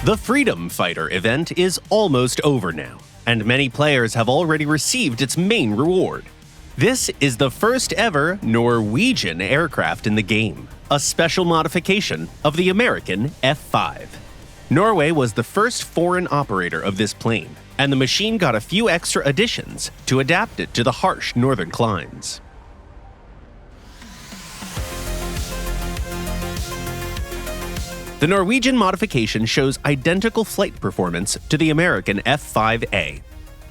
The Freedom Fighter event is almost over now, and many players have already received its main reward. This is the first ever Norwegian aircraft in the game, a special modification of the American F-5. Norway was the first foreign operator of this plane, and the machine got a few extra additions to adapt it to the harsh northern climes. The Norwegian modification shows identical flight performance to the American F-5A.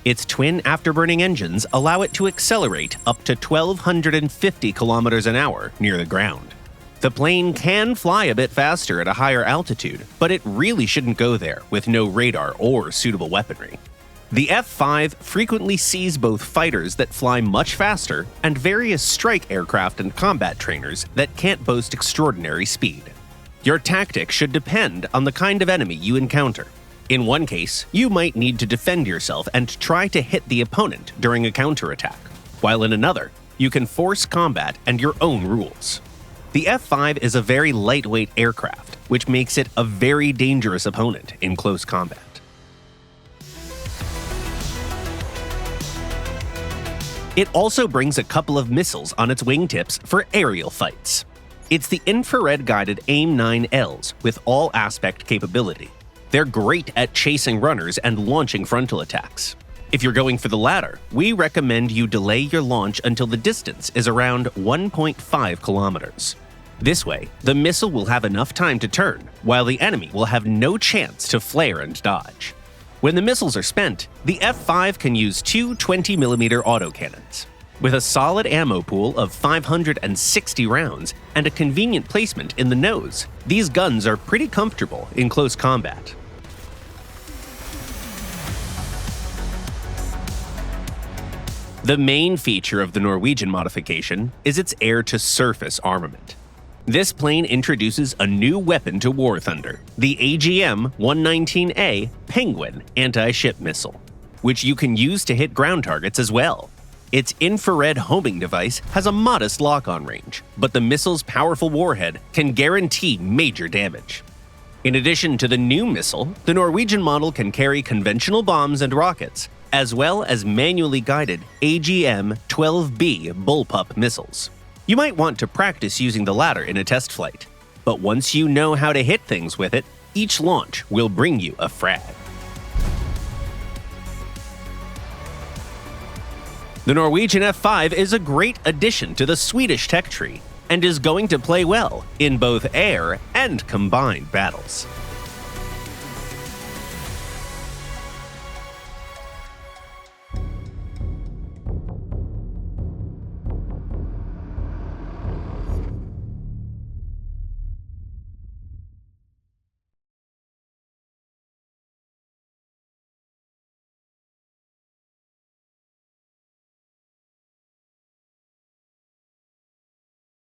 Its twin afterburning engines allow it to accelerate up to 1,250 kilometers an hour near the ground. The plane can fly a bit faster at a higher altitude, but it really shouldn't go there with no radar or suitable weaponry. The F-5 frequently sees both fighters that fly much faster and various strike aircraft and combat trainers that can't boast extraordinary speed. Your tactic should depend on the kind of enemy you encounter. In one case, you might need to defend yourself and try to hit the opponent during a counterattack, while in another, you can force combat and your own rules. The F-5 is a very lightweight aircraft, which makes it a very dangerous opponent in close combat. It also brings a couple of missiles on its wingtips for aerial fights. It's the infrared-guided AIM-9Ls with all-aspect capability. They're great at chasing runners and launching frontal attacks. If you're going for the latter, we recommend you delay your launch until the distance is around 1.5 kilometers. This way, the missile will have enough time to turn, while the enemy will have no chance to flare and dodge. When the missiles are spent, the F-5 can use two 20mm autocannons. With a solid ammo pool of 560 rounds and a convenient placement in the nose, these guns are pretty comfortable in close combat. The main feature of the Norwegian modification is its air-to-surface armament. This plane introduces a new weapon to War Thunder, the AGM-119A Penguin anti-ship missile, which you can use to hit ground targets as well. Its infrared homing device has a modest lock-on range, but the missile's powerful warhead can guarantee major damage. In addition to the new missile, the Norwegian model can carry conventional bombs and rockets, as well as manually guided AGM-12B bullpup missiles. You might want to practice using the latter in a test flight, but once you know how to hit things with it, each launch will bring you a frag. The Norwegian F-5 is a great addition to the Swedish tech tree and is going to play well in both air and combined battles.